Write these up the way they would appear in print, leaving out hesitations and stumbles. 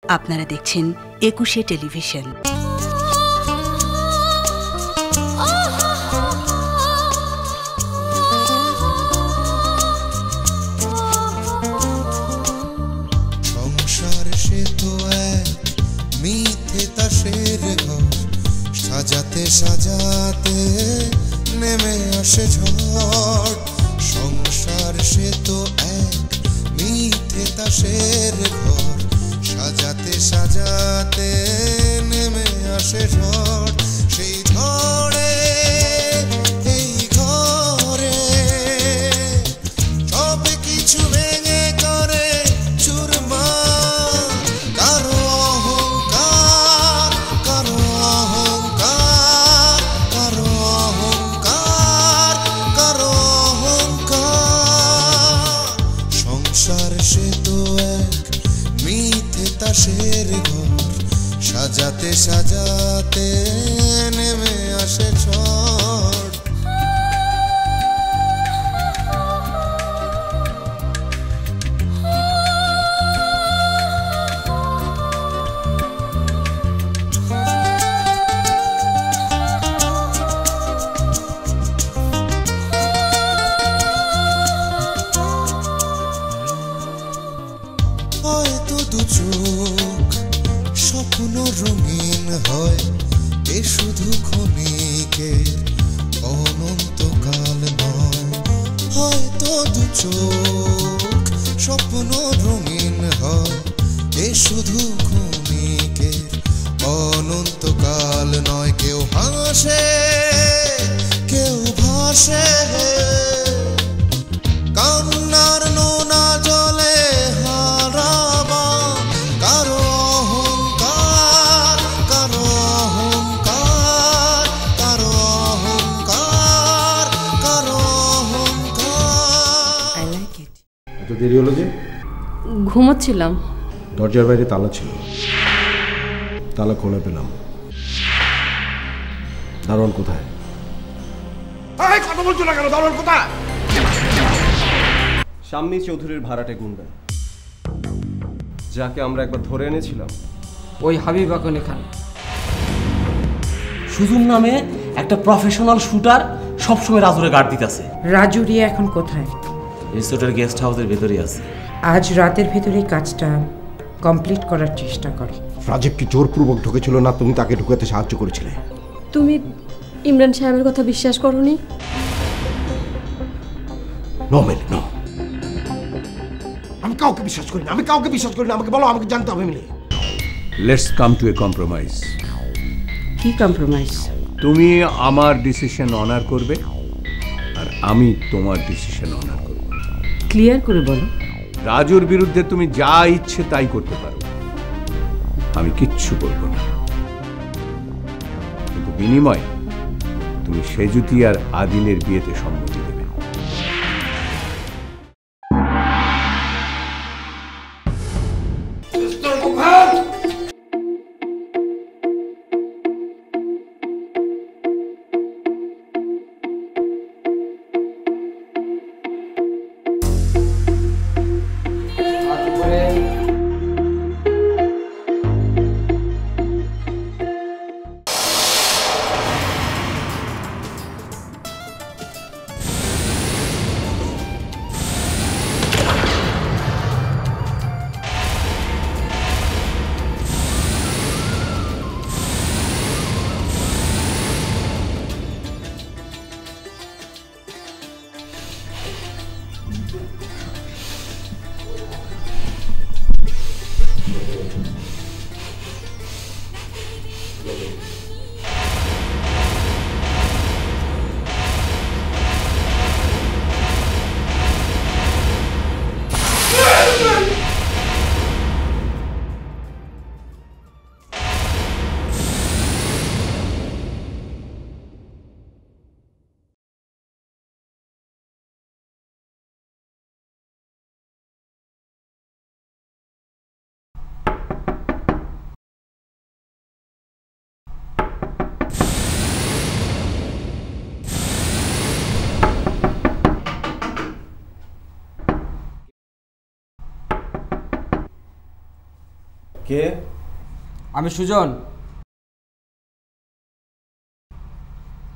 আপনারা দেখছেন ২১শে টেলিভিশন। সংসার সে তো এক মিথ্যে তাসের ঘর, সাজাতে সাজাতে নেমে আসে ঝড়। সংসার সে তো এক মিথ্যে তাসের ঘর, সাজাতে সাজাতে নেমে আসে ঝড়। সেই ঝড়ে এই ঘরে সব কিছু ভেঙে করে চুরমার। কারো অহংকার, কারো অহংকার, কারো অহংকার, কারো অহংকার। সংসার সে তো এক মিথ্যে তাসের ঘর, সাজাতে সাজাতে নেমে আসে ঝড়। হয়তো দু চোখ স্বপ্ন রঙিন হয়, এ শুধু ক্ষণিকের অনন্তকাল নয়। হয়তো দু চোখ স্বপ্ন রঙিন হয়, এ শুধু ক্ষণিকের অনন্তকাল নয়। কেউ হাসে কেউ ভাসে, কান্নার নোনা জলে হারাবা। কারো অহংকার, কারো অহংকার, কারো অহংকার, কারো অহংকার। এত দেরি হলো যে? ঘুমোচ্ছিলাম। দরজার বাইরে তালা ছিল, তালা খোলা পেলাম। দারোয়ান কোথায়? কথা বলছো না কেন? দারোয়ান কোথায়? শাম্মী চৌধুরীর ভাড়াটে গুন্ডা, যাকে আমরা একবার ধরে এনেছিলাম। ওই হাবিব আকনি খান সুজুর নামে একটা প্রফেশনাল শুটার সবসময় রাজুরে গার্ড দিতেছে। রাজু রিয়া এখন কোথায়? রিসোর্টের গেস্ট হাউসের ভেতরেই আছে। আজ রাতের ভেতরেই কাজটা কমপ্লিট করার চেষ্টা করো। রাজীব কি জোরপূর্বক ঢুকেছিল না তুমি তাকে ঢুকাতে সাহায্য করেছিলে? তুমি ইমরান সাহেবের কথা বিশ্বাস করোনি? আমি কাউকে বিশ্বাস করি না, আমি কাউকে বিশ্বাস করি না। আমাকে বলো, আমাকে জানতে হবে মিলে। Let's come to a compromise. কি কম্প্রোমাইজ? তুমি আমার ডিসিশন অনার করবে আর আমি তোমার ডিসিশন অনার করব। ক্লিয়ার করে বলো। রাজুর বিরুদ্ধে তুমি যা ইচ্ছে তাই করতে পারো, আমি কিচ্ছু বলবো না। কিন্তু বিনিময়ে তুমি সেজুতি আর আদিলের বিয়েতে সম্মতি দেবে। কে? আমি সুজন।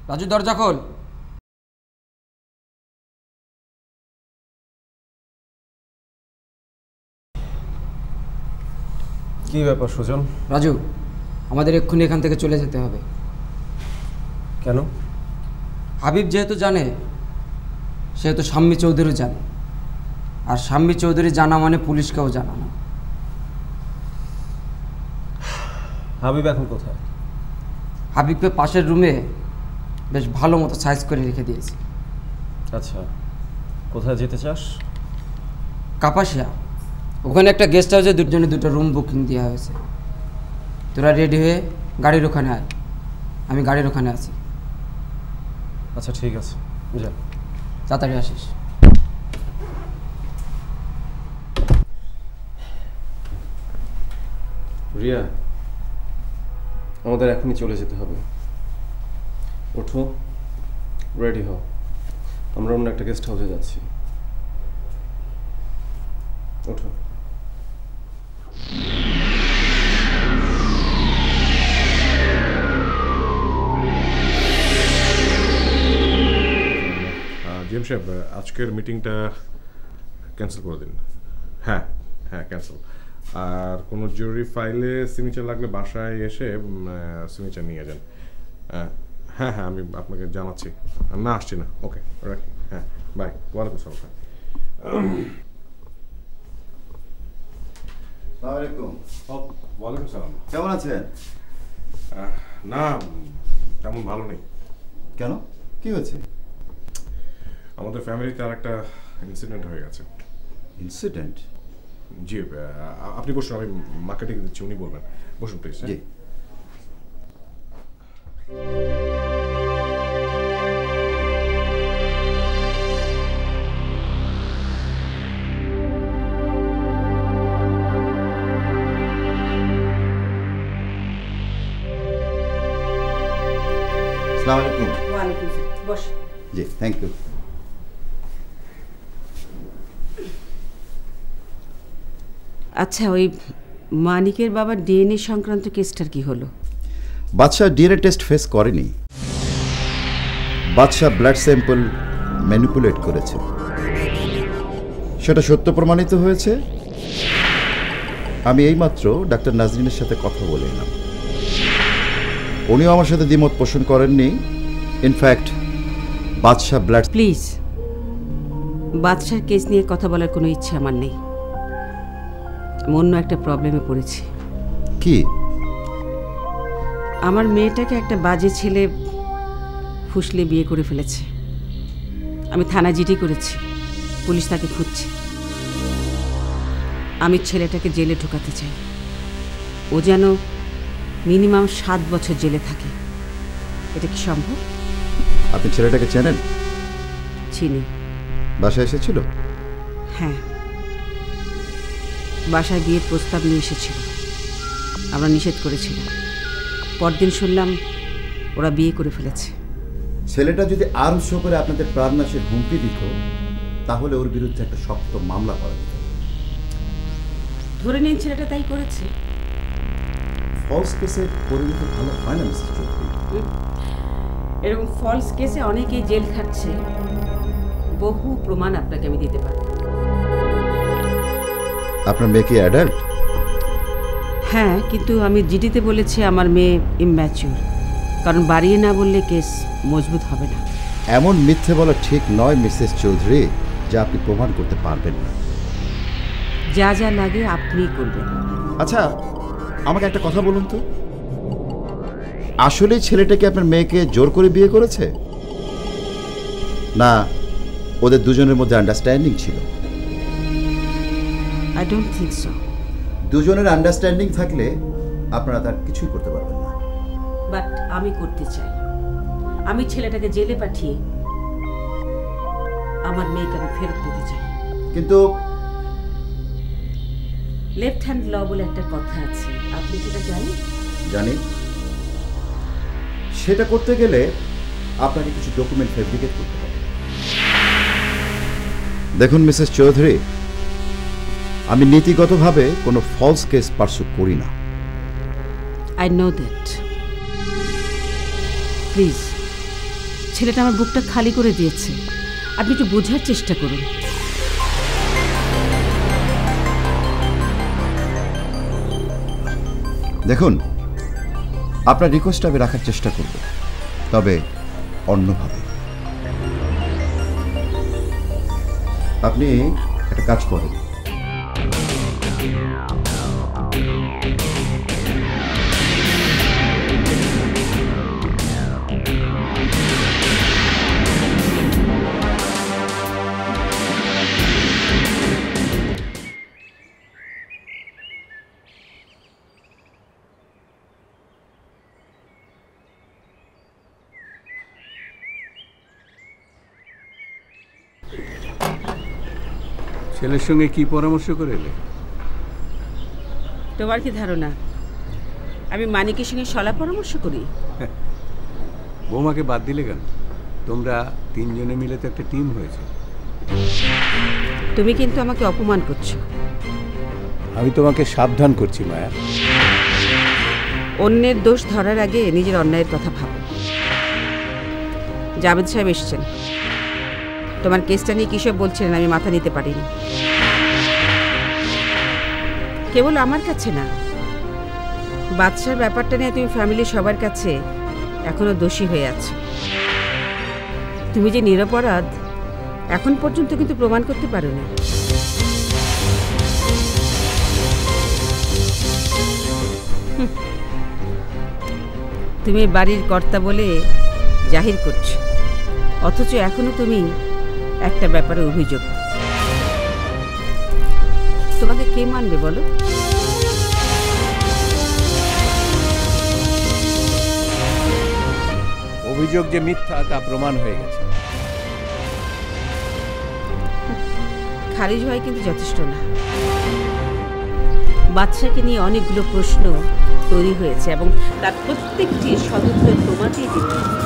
রাজু দরজা খোল। কি ব্যাপার সুজন? রাজু, আমাদের এক্ষুনি এখান থেকে চলে যেতে হবে। কেন? হাবিব যেহেতু জানে, সেহেতু শাম্মী চৌধুরী জানে, আর শাম্মী চৌধুরী জানা মানে পুলিশকেও জানানো। হাবিব এখন কোথায়? হাবিবকে পাশের রুমে বেশ ভালো মতো সাইজ করে রেখে দিয়েছি। আচ্ছা, কোথায় যেতে চাস? কাপাসিয়া, ওখানে একটা গেস্ট হাউসে দুজনে দুটো রুম বুকিং দেওয়া হয়েছে। তোরা রেডি হয়ে গাড়ির ওখানে আয়, আমি গাড়ির ওখানে আছি। আচ্ছা ঠিক আছে, যা তাড়াতাড়ি আসিস। রিয়া, আমাদের এখনই চলে যেতে হবে। ওঠো, রেডি হও, আমরা অন্য একটা গেস্ট হাউসে যাচ্ছি। ওঠো। জিএম সাহেব, আজকের মিটিংটা ক্যান্সেল করে দিন। হ্যাঁ হ্যাঁ, ক্যান্সেল। আর কোনো জরুরি ফাইলে সিগনেচার লাগলে বাসায় এসে সিগনেচার নিয়ে যান। হ্যাঁ হ্যাঁ, আমি আপনাকে জানাচ্ছি। না, আসছি না। ওকে, রাখি। হ্যাঁ, বাই। ওয়ালাইকুম আসসালাম। ওয়ালাইকুম সালাম। কেমন আছেন? না, তেমন ভালো নেই। কেন, কি হয়েছে? আমাদের ফ্যামিলিতে আর একটা ইনসিডেন্ট হয়ে গেছে। ইনসিডেন্ট? জি, আপনি বসুন, আমি মাকে ডেকে দিচ্ছি, উনি বলবেন। বসুন প্লিজ। জি। আসসালামু আলাইকুম। ওয়ালাইকুম আসসালাম, বস। জি, থ্যাংক ইউ। আচ্ছা, ওই মানিকের বাবার ডিএনএ সংক্রান্ত কেসটার কি হলো? বাদশা ডিএনএ টেস্ট ফেস করেনি। বাদশা ব্লাড স্যাম্পল ম্যানিপুলেট করেছে, সেটা সত্য প্রমাণিত হয়েছে। আমি এইমাত্র ডাক্তার নাজরিনের সাথে কথা বলে এলাম, উনিও আমার সাথে দ্বিমত পোষণ করেননি। ইনফ্যাক্ট বাদশা ব্লাড... প্লিজ, বাদশার কেস নিয়ে কথা বলার কোনো ইচ্ছে আমার নেই। অন্য একটা প্রবলেমে পড়েছি। কি? আমার মেয়েটাকে একটা বাজে ছেলে ফুসলে বিয়ে করে ফেলেছে। আমি থানা জিডি করেছি, পুলিশ তাকে খুঁজছে। আমি ছেলেটাকে জেলে ঢোকাতে চাই, ও যেন মিনিমাম 7 বছর জেলে থাকে। এটা কি সম্ভব? আপনি ছেলেটাকে চেনেন? চিনি। বাসায় এসেছিল? হ্যাঁ, বাসায় বিয়ের প্রস্তাব নিয়ে এসেছিল, আমরা নিষেধ করেছিলাম। পরদিন শুনলাম ওরা বিয়ে করে ফেলেছে। ছেলেটা যদি আর্মস শো করে আপনাদের প্রাণনাশের হুমকি দিত, তাহলে ওর বিরুদ্ধে একটা শক্ত মামলা করা যেত। ধরে নিন ছেলেটা তাই করেছে। ফলস কেসের পরিণতি ভালো হয় না মিসেস চৌধুরী। এরকম ফলস কেসে অনেকেই জেল খাটছে, বহু প্রমাণ আপনাকে আমি দিতে পারি। আপনার মেয়ে কি অ্যাডাল্ট? হ্যাঁ, কিন্তু আমি জিডিতে বলেছি আমার মেয়ে ইম্যাচিউর, কারণ বাড়িয়ে না বললে কেস মজবুত হবে না। এমন মিথ্যে বলা ঠিক নয় মিসেস চৌধুরী, যা আপনি প্রমাণ করতে পারবেন না। যা যা লাগে আপনিই করবেন। আচ্ছা, আমাকে একটা কথা বলুন তো, আসলে ছেলেটাকে আপনার মেয়েকে জোর করে বিয়ে করেছে, না ওদের দুজনের মধ্যে আন্ডারস্ট্যান্ডিং ছিল? I don't think so. দুজনের আন্ডারস্ট্যান্ডিং থাকলে আপনারা তার কিছুই করতে পারবেন না। বাট আমি করতে চাই। আমি ছেলেটাকে জেলে পাঠিয়ে আমার মেয়েকে আমি ফেরত পেতে চাই। কিন্তু লেফট হ্যান্ড ল বলে একটা কথা আছে, আপনি সেটা জানেন? জানি। সেটা করতে গেলে আপনাকে কিছু ডকুমেন্ট ফেব্রিকেট করতে হবে। দেখুন মিসেস চৌধুরী, আমি নীতিগতভাবে কোনো ফলস কেস পার্সু করি না। I know that. প্লিজ, ছেলেটা আমার বুকটা খালি করে দিয়েছে, আপনি একটু বোঝার চেষ্টা করুন। দেখুন, আপনার রিকোয়েস্ট আমি রাখার চেষ্টা করব, তবে অন্যভাবে। আপনি একটা কাজ করেন, ছেলের সঙ্গে কি পরামর্শ করে এলে? তোমার কি ধারণা আমি মানিকের সঙ্গে সলা পরামর্শ করি? বৌমাকে বাদ দিলে কেন? তোমরা তিনজনে মিলে তো একটা টিম হয়েছে। তুমি কিন্তু আমাকে অপমান করছো। আমি তোমাকে সাবধান করছি মায়া। অন্যের দোষ ধরার আগে নিজের অন্যায়ের কথা ভাবো। জাভেদ সাহেব এসছেন, তোমার কেসটা নিয়ে কিসব বলছিলেন আমি মাথা নিতে পারিনি। কেবল আমার কাছে না, বাদশার ব্যাপারটা নিয়ে তুমি ফ্যামিলির সবার কাছে এখনো দোষী হয়ে আছো। তুমি যে নিরপরাধ এখন পর্যন্ত কিন্তু প্রমাণ করতে পারো না। তুমি বাড়ির কর্তা বলে জাহির করছো, অথচ এখনো তুমি একটা ব্যাপারে অভিযোগ। তোমাকে কে মানবে বলো? অভিযোগ যে মিথ্যা তা প্রমাণ হয়ে গেছে। খারিজ হয় কিন্তু যথেষ্ট না। বাদশাকে নিয়ে অনেকগুলো প্রশ্ন তৈরি হয়েছে এবং তার প্রত্যেকটির সদুত্তর তোমাকেই দিতে হবে।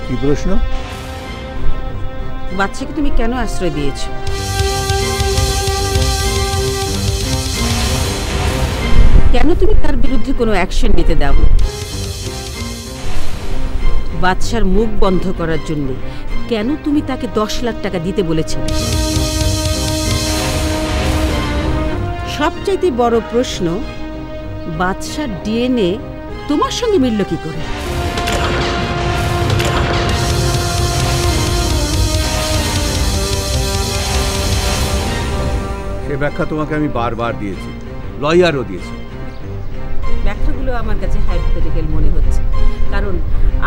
কি প্রশ্ন? বাদশাকে তুমি কেন আশ্রয় দিয়েছ? কেন তুমি তার বিরুদ্ধে কোনো অ্যাকশন নিতে দাও? বাদশার মুখ বন্ধ করার জন্য কেন তুমি তাকে 10 লাখ টাকা দিতে বলেছিলে? সবচাইতে বড় প্রশ্ন, বাদশার ডিএনএ তোমার সঙ্গে মিলল কি করে? সে ব্যাখ্যা তোমাকে আমি বারবার দিয়েছি, লয়ারও দিয়েছি। ব্যাখ্যাগুলো আমার কাছে হাইপোথেটিক্যাল মনে হচ্ছে, কারণ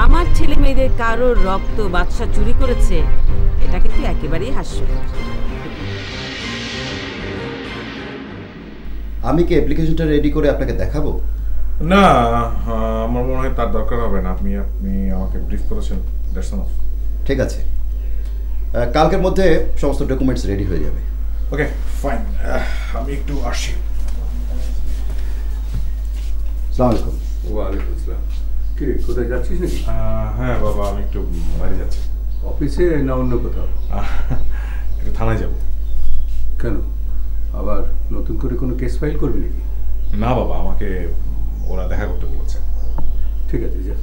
আমার ছেলে মেয়েদের কারোর রক্ত বাদশা চুরি করেছে এটা কিন্তু একেবারেই হাস্যকর। আমি কি অ্যাপ্লিকেশনটা রেডি করে আপনাকে দেখাবো? না, আমার মনে হয় তার দরকার হবে না। আপনি আমাকে ব্রিফ করেছেন, দ্যাটস এনাফ। ঠিক আছে, কালকের মধ্যে সমস্ত ডকুমেন্টস রেডি হয়ে যাবে। ওকে, ফাইন। আমি একটু আসি। আসসালামু আলাইকুম। ওয়ালাইকুম আসসালাম। কি রে, কোথায় যাচ্ছিস নাকি? হ্যাঁ বাবা, আমি একটু বাইরে যাচ্ছি। অফিসে না অন্য কোথাও? একটু থানায় যাব। কেন, আবার নতুন করে কোনো কেস ফাইল করবি নাকি? না বাবা, আমাকে ওরা দেখা করতে বলেছে। ঠিক আছে, যা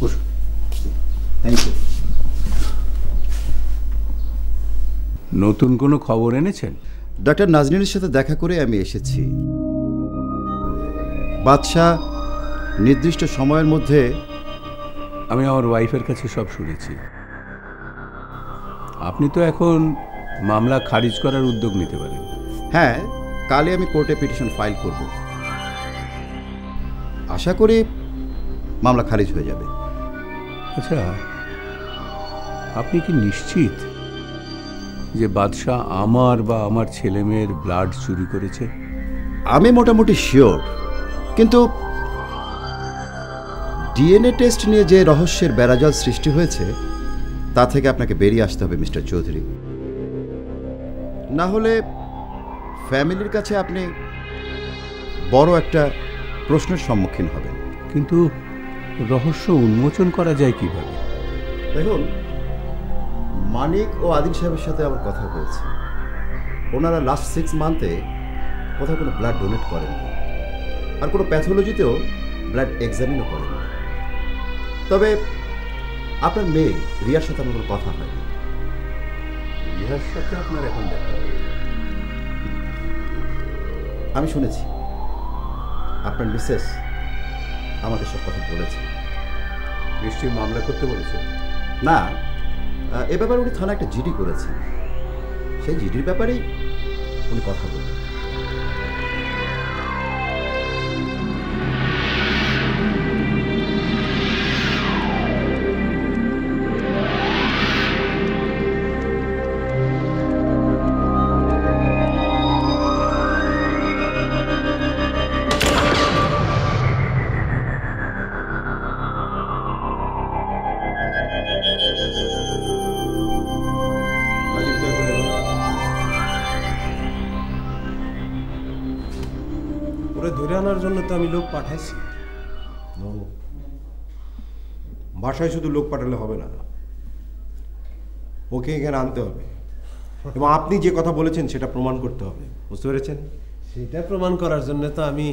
বসো। Thank you. নতুন কোনো খবর এনেছেন? ডক্টর নাজনীনের সাথে দেখা করে আমি এসেছি। বাদশাহ নির্দিষ্ট সময়ের মধ্যে, আমি আমার ওয়াইফের কাছে সব শুনেছি। আপনি তো এখন মামলা খারিজ করার উদ্যোগ নিতে পারেন। হ্যাঁ, কালই আমি কোর্টে পিটিশন ফাইল করব। আশা করি মামলা খারিজ হয়ে যাবে। আচ্ছা, আপনি কি নিশ্চিত যে বাদশাহ আমার বা আমার ছেলে মেয়ের ব্লাড চুরি করেছে? আমি মোটামুটি শিওর, কিন্তু ডিএনএ টেস্ট নিয়ে যে রহস্যের বেড়াজাল সৃষ্টি হয়েছে তা থেকে আপনাকে বেরিয়ে আসতে হবে মিস্টার চৌধুরী। না হলে ফ্যামিলির কাছে আপনি বড় একটা প্রশ্নের সম্মুখীন হবেন। কিন্তু রহস্য উন্মোচন করা যায় কিভাবে? দেখুন, মানিক ও আদিল সাহেবের সাথে আমার কথা হয়েছে। ওনারা লাস্ট 6 মান্থে কোথাও কোনো ব্লাড ডোনেট করেননি, আর কোনো প্যাথোলজিতেও ব্লাড এক্সামিনও করেননি। তবে আপনার মেয়ে রিয়ার সাথে আমার কোনো কথা হয়নি। রিয়ার সাথে আপনার এখন দেখা হবে? আমি শুনেছি আপনার মিসেস আমাকে সব কথা বলেছে। নিশ্চয়ই মামলা করতে বলেছে? না, এ ব্যাপারে উনি থানা একটা জিডি করেছেন, সেই জিডির ব্যাপারেই উনি কথা বলবেন। ওরে ধরে আনার জন্য তো আমি লোক পাঠাইছি। বাসায় শুধু লোক পাঠালে হবে না, ওকে এখানে আনতে হবে এবং আপনি যে কথা বলেছেন সেটা প্রমাণ করতে হবে, বুঝতে পেরেছেন? সেটা প্রমাণ করার জন্য তো আমি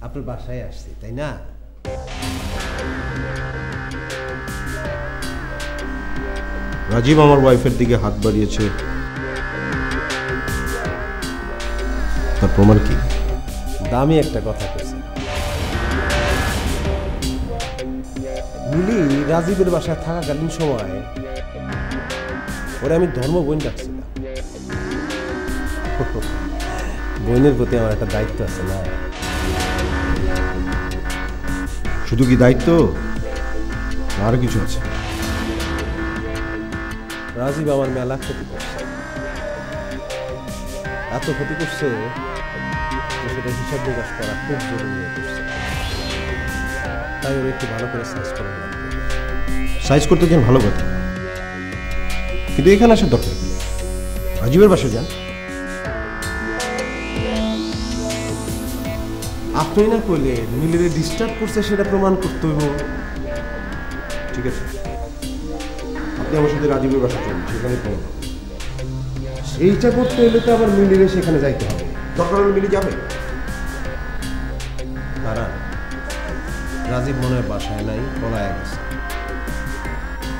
আপনার বাসায় আসছি, তাই না? রাজীব আমার ওয়াইফের দিকে হাত বাড়িয়েছে, তার প্রমাণ কি? দামি একটা কথা কইছে। মিলি রাজীবের বাসায় থাকাকালীন সময় ওরা আমি ধর্ম বোন ডাকছিলাম। বোনের প্রতি আমার একটা দায়িত্ব আছে না? শুধু কি দায়িত্ব, আরো কিছু আছে? রাজীব আমার মেলা ক্ষতি করছে, এত ক্ষতি করছে সেটা হিসাব নিকাশ করা খুব জরুরি হয়ে পড়ছে। তাই ওর একটু ভালো করে সাইজ করা লাগবে। সাইজ করতে চান ভালো কথা, কিন্তু এখানে আসার দরকার কি? রাজীবের বাসায় যান। আপনি না কইলে মিলিরে ডিস্টার্ব করছে সেটা প্রমাণ করতে হইব। ঠিক আছে, আপনি আমার সাথে রাজীবের বাসায় চলুন, সেখানে প্রমাণ হবে। সেইটা করতে হলে তো আবার মিলিরে সেখানে যাইতে হবে। দরকার হলে মিলে যাবে। দাঁড়ান, রাজীব মনে হয় বাসায় নাই, পলায় গেছে।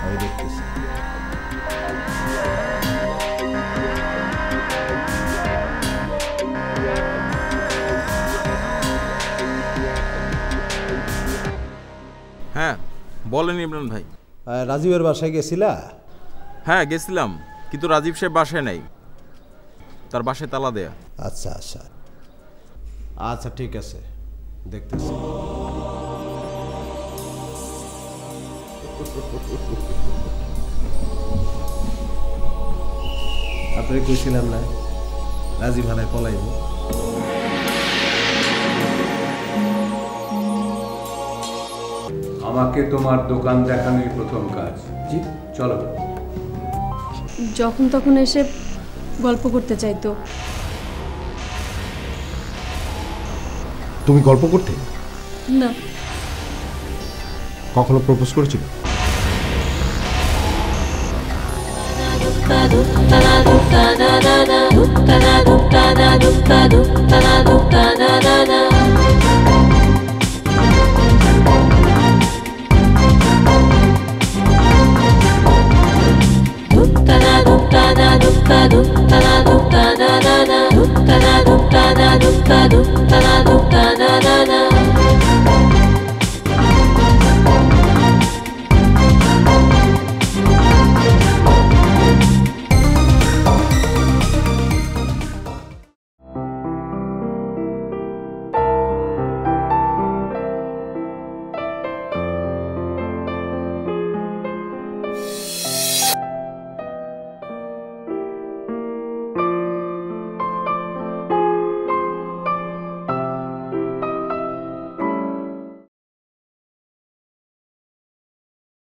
আমি দেখতেছি। হ্যাঁ বলেন ইমরান ভাই। রাজীবের বাসায় গেছিলা? হ্যাঁ গেছিলাম, কিন্তু রাজীব সাহেব বাসায় নাই, তার বাসায় তালা দেয়া। আচ্ছা আচ্ছা আচ্ছা, ঠিক আছে, দেখতেছি। আপনারা কইছিলাম না রাজীব হানায় পলাইব? আমাকে তোমার দোকান দেখানোই প্রথম কাজ। জি চলো। যখন তখন এসে গল্প করতে চাইতো। তুমি গল্প করতে? না। কখনো প্রপোজ করেছিল? Dukka